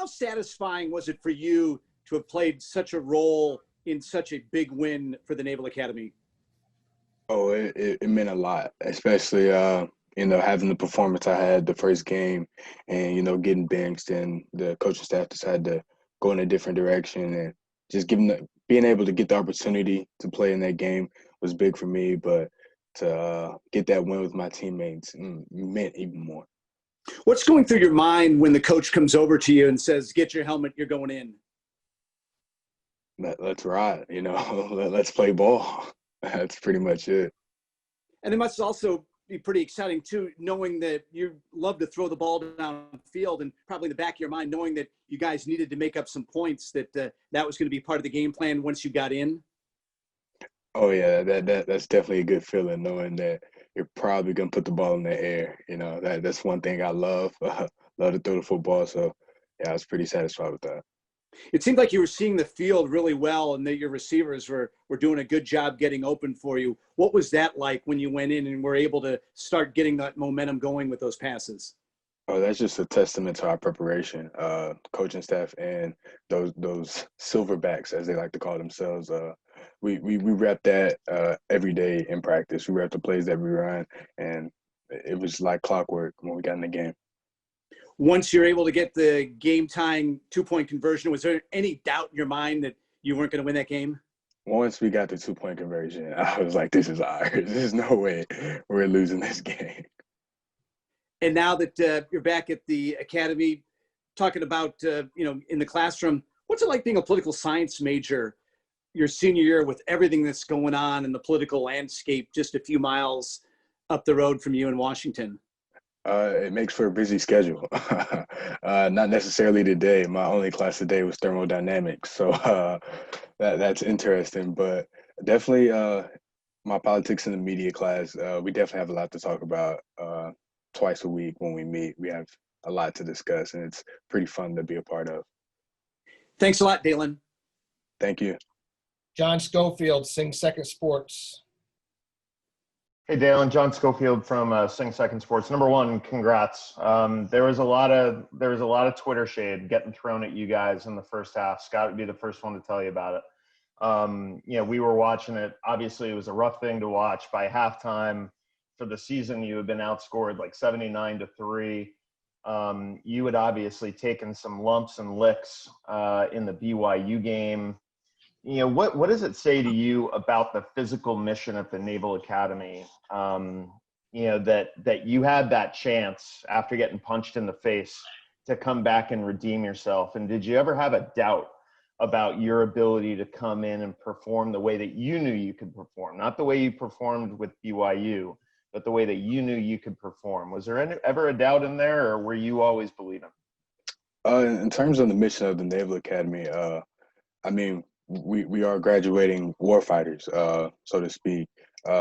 how satisfying was it for you to have played such a role in such a big win for the Naval Academy? Oh, it meant a lot, especially having the performance I had the first game, and getting benched, and the coaching staff decided to go in a different direction, and just being able to get the opportunity to play in that game was big for me. But to get that win with my teammates meant even more. What's going through your mind when the coach comes over to you and says, "Get your helmet, you're going in"? Let's ride, let's play ball. That's pretty much it. And it must also be pretty exciting too, knowing that you love to throw the ball downfield, and probably in the back of your mind, knowing that you guys needed to make up some points, that that was going to be part of the game plan once you got in. Oh yeah, that's definitely a good feeling, knowing that you're probably gonna put the ball in the air. That's one thing I love. Love to throw the football, so yeah, I was pretty satisfied with that. It seemed like you were seeing the field really well, and that your receivers were doing a good job getting open for you. What was that like when you went in and were able to start getting that momentum going with those passes? Oh, that's just a testament to our preparation, coaching staff, and those silverbacks, as they like to call themselves. We rep that every day in practice. We rep the plays that we run, and it was like clockwork when we got in the game. Once you're able to get the game-tying two-point conversion, was there any doubt in your mind that you weren't going to win that game? Once we got the 2-point conversion, I was like, this is ours. There's no way we're losing this game. And now that you're back at the academy, talking about, in the classroom, what's it like being a political science major your senior year with everything that's going on in the political landscape just a few miles up the road from you in Washington? It makes for a busy schedule. Not necessarily today. My only class today was thermodynamics, so that's interesting. But definitely, my politics in the media class, we definitely have a lot to talk about. Twice a week when we meet, we have a lot to discuss, and it's pretty fun to be a part of. Thanks a lot, Dalen. Thank you. John Schofield, Sing Second Sports. Hey, Dalen, John Schofield from Sing Second Sports. Number one, congrats. There was a lot of Twitter shade getting thrown at you guys in the first half. Scott would be the first one to tell you about it. We were watching it. Obviously, it was a rough thing to watch. By halftime for the season, you had been outscored like 79-3. You had obviously taken some lumps and licks in the BYU game. What does it say to you about the physical mission at the Naval Academy? That you had that chance after getting punched in the face to come back and redeem yourself. And did you ever have a doubt about your ability to come in and perform the way that you knew you could perform? Not the way you performed with BYU, but the way that you knew you could perform. Was there ever a doubt in there, or were you always believing? In terms of the mission of the Naval Academy, we are graduating warfighters, so to speak.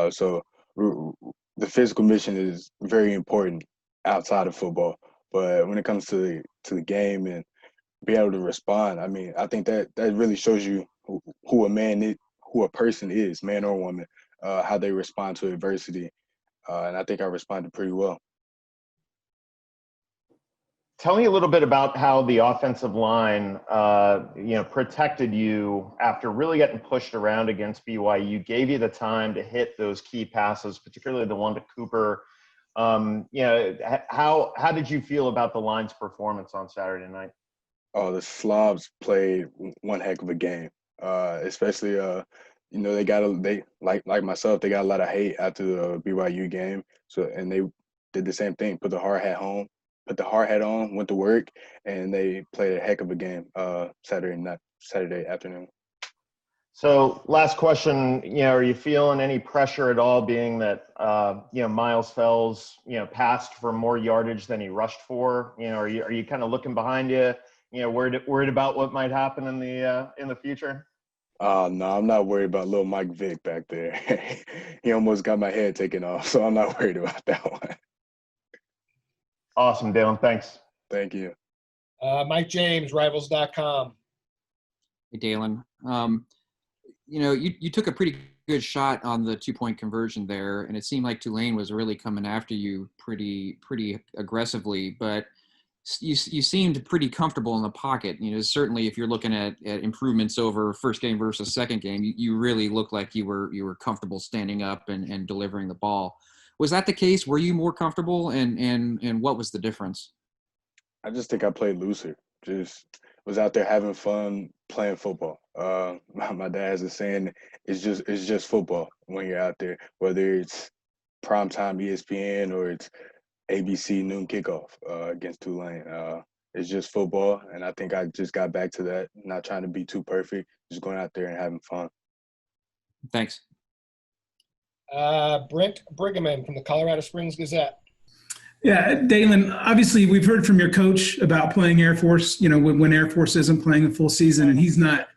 So the physical mission is very important outside of football. But when it comes to the game and be able to respond, I think that really shows you who a person is, man or woman, how they respond to adversity. And I think I responded pretty well. Tell me a little bit about how the offensive line, protected you after really getting pushed around against BYU, gave you the time to hit those key passes, particularly the one to Cooper. How did you feel about the line's performance on Saturday night? Oh, the Slobs played one heck of a game, especially they like myself, they got a lot of hate after the BYU game. And they did the same thing, put the hard hat on, went to work, and they played a heck of a game Saturday afternoon. So last question, are you feeling any pressure at all, being that, Miles Fells, passed for more yardage than he rushed for? Are you kind of looking behind you, worried about what might happen in the future? No, I'm not worried about little Mike Vick back there. He almost got my head taken off, so I'm not worried about that one. Awesome, Dalen. Thanks. Thank you. Mike James, Rivals.com. Hey, Dalen. You took a pretty good shot on the 2-point conversion there, and it seemed like Tulane was really coming after you pretty aggressively. But you seemed pretty comfortable in the pocket. Certainly if you're looking at improvements over first game versus second game, you really looked like you were comfortable standing up and delivering the ball. Was that the case? Were you more comfortable, and what was the difference? I just think I played looser. Just was out there having fun playing football. My dad has a saying, it's just football when you're out there, whether it's primetime ESPN or it's ABC noon kickoff against Tulane. It's just football, and I think I just got back to that, not trying to be too perfect, just going out there and having fun. Thanks. Brent Brigham from the Colorado Springs Gazette. Yeah, Dalen, obviously we've heard from your coach about playing Air Force, when Air Force isn't playing a full season, and he's not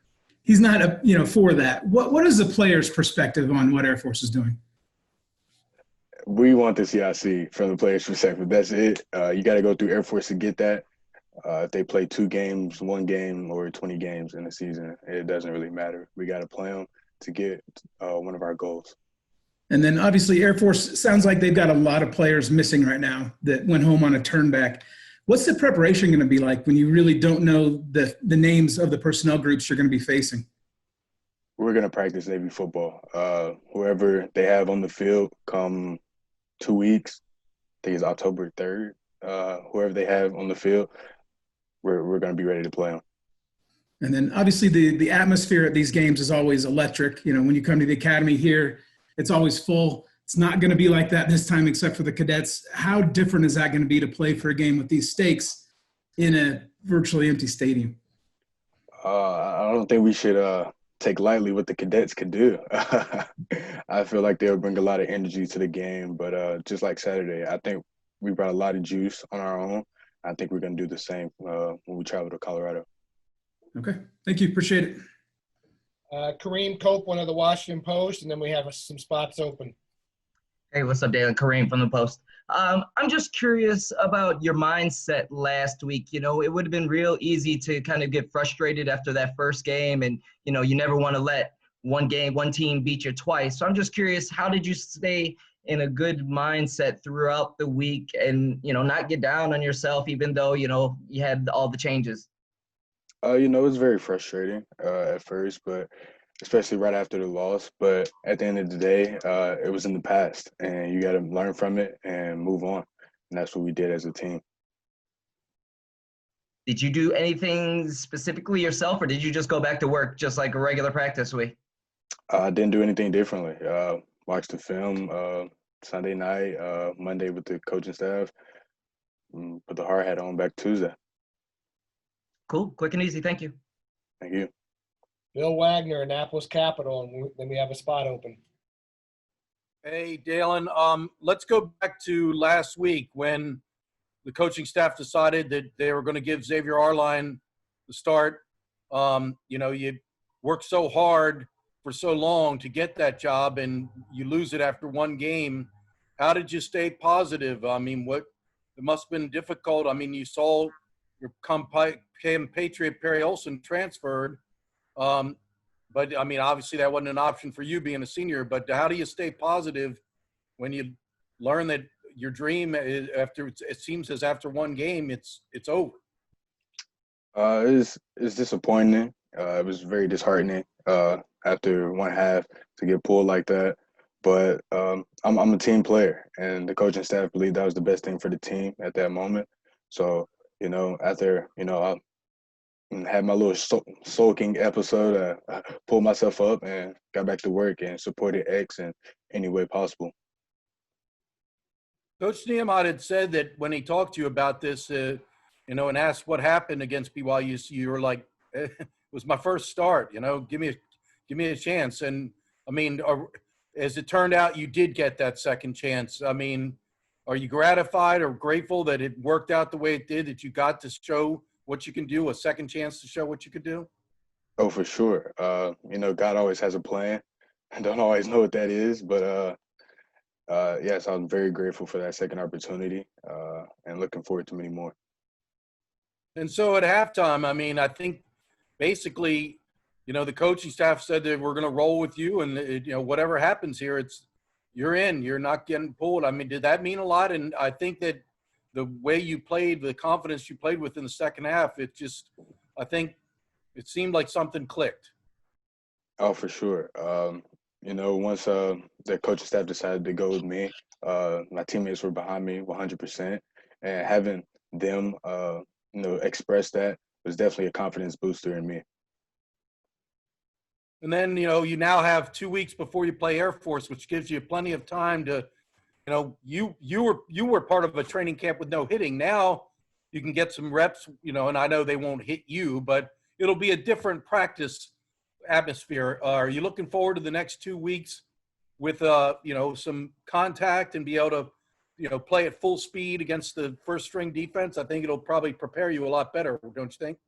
for that. What is the player's perspective on what Air Force is doing? We want the CIC from the player's perspective. That's it. You got to go through Air Force to get that. If they play 2 games, 1 game, or 20 games in a season, it doesn't really matter. We got to play them to get one of our goals. And then obviously Air Force sounds like they've got a lot of players missing right now that went home on a turnback. What's the preparation going to be like when you really don't know the names of the personnel groups you're going to be facing? We're going to practice Navy football. Whoever they have on the field come 2 weeks, I think it's October 3rd, whoever they have on the field, we're going to be ready to play them. And then obviously the atmosphere at these games is always electric. When you come to the academy here, it's always full. It's not going to be like that this time, except for the cadets. How different is that going to be to play for a game with these stakes in a virtually empty stadium? I don't think we should take lightly what the cadets could do. I feel like they'll bring a lot of energy to the game, but just like Saturday, I think we brought a lot of juice on our own. I think we're going to do the same when we travel to Colorado. Okay. Thank you. Appreciate it. Kareem Cope, one of the Washington Post, and then we have some spots open. Hey, what's up, Dalen? Kareem from the Post. I'm just curious about your mindset last week. It would have been real easy to kind of get frustrated after that first game, and, you never want to let one team beat you twice. So I'm just curious, how did you stay in a good mindset throughout the week and, not get down on yourself even though, you had all the changes? It was very frustrating at first, but especially right after the loss. But at the end of the day, it was in the past, and you got to learn from it and move on. And that's what we did as a team. Did you do anything specifically yourself, or did you just go back to work just like a regular practice week? I didn't do anything differently. Watched the film Sunday night, Monday with the coaching staff, put the hard hat on back Tuesday. Cool. Quick and easy. Thank you. Thank you. Bill Wagner, Annapolis Capital, and then we have a spot open. Hey, Dalen. Let's go back to last week when the coaching staff decided that they were going to give Xavier Arline the start. You worked so hard for so long to get that job, and you lose it after 1 game. How did you stay positive? It must have been difficult. You saw your compatriot Perry Olson transferred. But obviously that wasn't an option for you being a senior, but how do you stay positive when you learn that your dream is it seems as after 1 game, it's over? It's disappointing. It was very disheartening after 1 half to get pulled like that. But I'm a team player, and the coaching staff believed that was the best thing for the team at that moment. So, after, I had my little sulking episode, I pulled myself up and got back to work and supported X in any way possible. Coach Niemot had said that when he talked to you about this, and asked what happened against BYU, you were like, it was my first start, give me a chance. And as it turned out, you did get that second chance. Are you gratified or grateful that it worked out the way it did, that you got to show what you can do, a second chance to show what you could do? Oh, for sure. God always has a plan. I don't always know what that is, but yes, I'm very grateful for that second opportunity and looking forward to many more. And so at halftime, I think basically, the coaching staff said that we're going to roll with you, and whatever happens here, you're in. You're not getting pulled. Did that mean a lot? And I think that the way you played, the confidence you played with in the second half, I think it seemed like something clicked. Oh, for sure. Once the coaching staff decided to go with me, my teammates were behind me 100%, and having them, express that was definitely a confidence booster in me. And then, you now have 2 weeks before you play Air Force, which gives you plenty of time to, you were part of a training camp with no hitting. Now you can get some reps, and I know they won't hit you, but it'll be a different practice atmosphere. Are you looking forward to the next 2 weeks with, some contact and be able to, play at full speed against the first string defense? I think it'll probably prepare you a lot better, don't you think?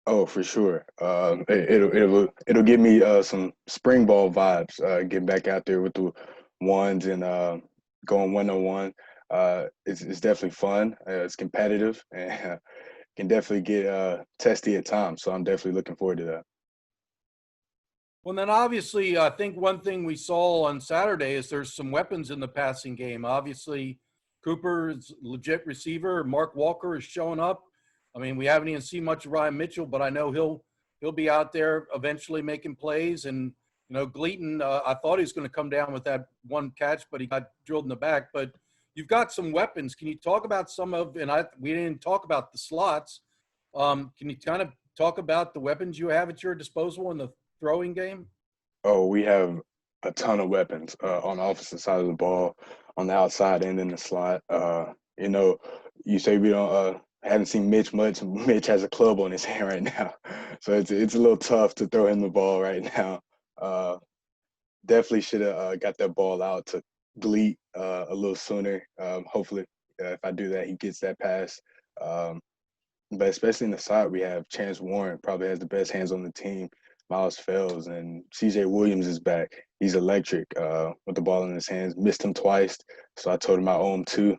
Oh, for sure. It'll give me some spring ball vibes. Getting back out there with the ones and going 1-on-1. It's definitely fun. It's competitive and can definitely get testy at times. So I'm definitely looking forward to that. Well, then obviously, I think one thing we saw on Saturday is there's some weapons in the passing game. Obviously, Cooper is a legit receiver. Mark Walker is showing up. I mean, we haven't even seen much of Ryan Mitchell, but I know he'll be out there eventually making plays. And Gleaton, I thought he was going to come down with that one catch, but he got drilled in the back. But you've got some weapons. Can you talk about we didn't talk about the slots. Can you kind of talk about the weapons you have at your disposal in the throwing game? Oh, we have a ton of weapons on the offensive side of the ball, on the outside and in the slot. You say we don't haven't seen Mitch much. Mitch has a club on his hand right now, so it's a little tough to throw him the ball right now. Definitely should have got that ball out to Gleat a little sooner. Hopefully, if I do that, he gets that pass. But especially in the slot, we have Chance Warren, probably has the best hands on the team. Miles Fells and CJ Williams is back. He's electric with the ball in his hands. Missed him twice, so I told him I owe him two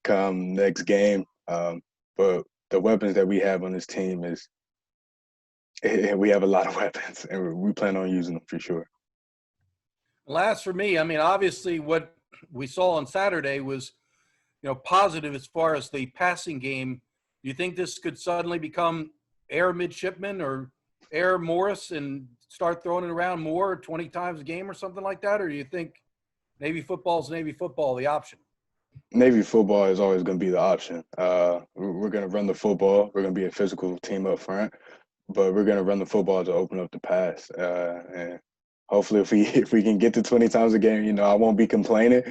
come next game. But the weapons that we have on this team we have a lot of weapons, and we plan on using them for sure. Last for me, I mean, obviously what we saw on Saturday was, positive as far as the passing game. Do you think this could suddenly become Air Midshipman or Air Morris and start throwing it around more 20 times a game or something like that? Or do you think Navy football is Navy football, the option? Navy football is always going to be the option. We're going to run the football. We're going to be a physical team up front, but we're going to run the football to open up the pass. And hopefully if we can get to 20 times a game, I won't be complaining,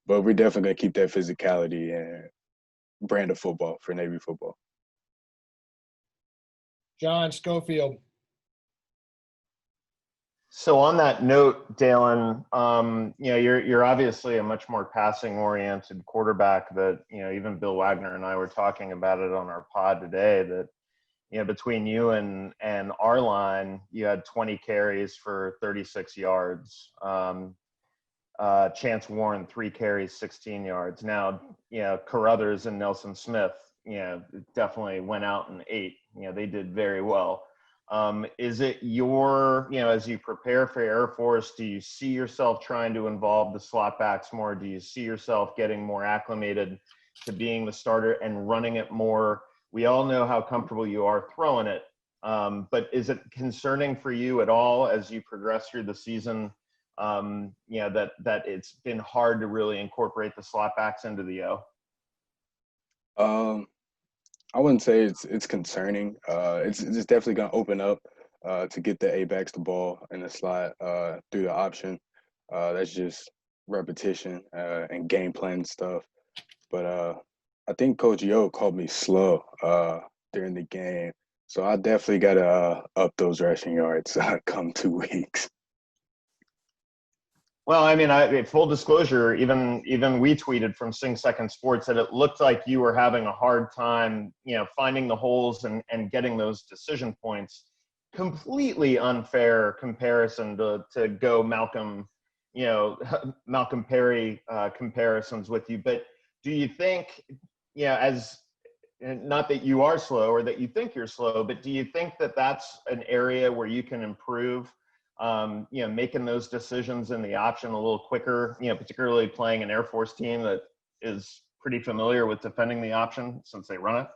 but we're definitely going to keep that physicality and brand of football for Navy football. John Schofield. So on that note, Dalen, you're obviously a much more passing-oriented quarterback that, even Bill Wagner and I were talking about it on our pod today that, between you and our line, you had 20 carries for 36 yards. Chance Warren, 3 carries, 16 yards. Now, Carruthers and Nelson Smith, definitely went out and ate. They did very well. Is it as you prepare for Air Force, do you see yourself trying to involve the slot backs more? Do you see yourself getting more acclimated to being the starter and running it more? We all know how comfortable you are throwing it, but is it concerning for you at all as you progress through the season, that it's been hard to really incorporate the slot backs into the O? I wouldn't say it's concerning. It's definitely going to open up to get the A-backs the ball in the slot through the option. That's just repetition and game plan stuff. But I think Coach Yo called me slow during the game. So I definitely got to up those rushing yards come 2 weeks. Well, I mean, full disclosure, even we tweeted from Sing Second Sports that it looked like you were having a hard time, finding the holes and getting those decision points. Completely unfair comparison to go Malcolm Perry comparisons with you. But do you think, as not that you are slow or that you think you're slow, but do you think that that's an area where you can improve? Making those decisions in the option a little quicker, particularly playing an Air Force team that is pretty familiar with defending the option since they run it?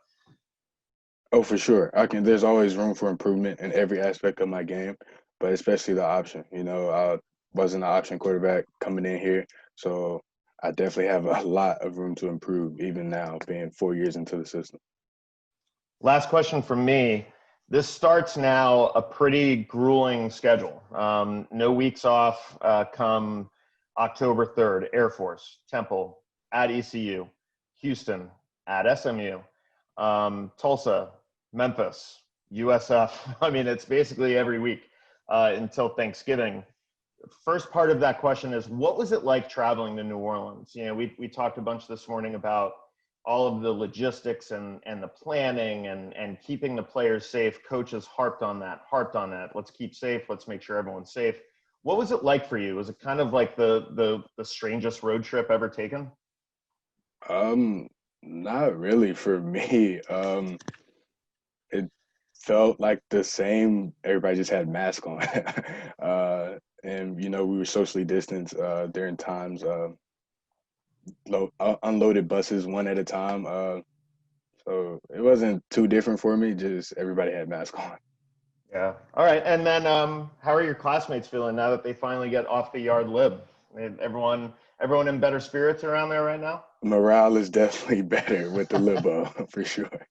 Oh, for sure. There's always room for improvement in every aspect of my game, but especially the option. I wasn't an option quarterback coming in here, so I definitely have a lot of room to improve, even now, being 4 years into the system. Last question from me. This starts now a pretty grueling schedule. No weeks off come October 3rd. Air Force, Temple, at ECU, Houston, at SMU, Tulsa, Memphis, USF. I mean, it's basically every week until Thanksgiving. First part of that question is, what was it like traveling to New Orleans? We talked a bunch this morning about all of the logistics and the planning and keeping the players safe. Coaches harped on that. Let's keep safe. Let's make sure everyone's safe. What was it like for you? Was it kind of like the strangest road trip ever taken? Not really for me. It felt like the same. Everybody just had masks on. And, we were socially distanced during times. Unloaded buses one at a time. So it wasn't too different for me. Just everybody had masks on. Yeah. All right. And then how are your classmates feeling now that they finally get off the yard lib? Everyone in better spirits around there right now? Morale is definitely better with the libo, for sure.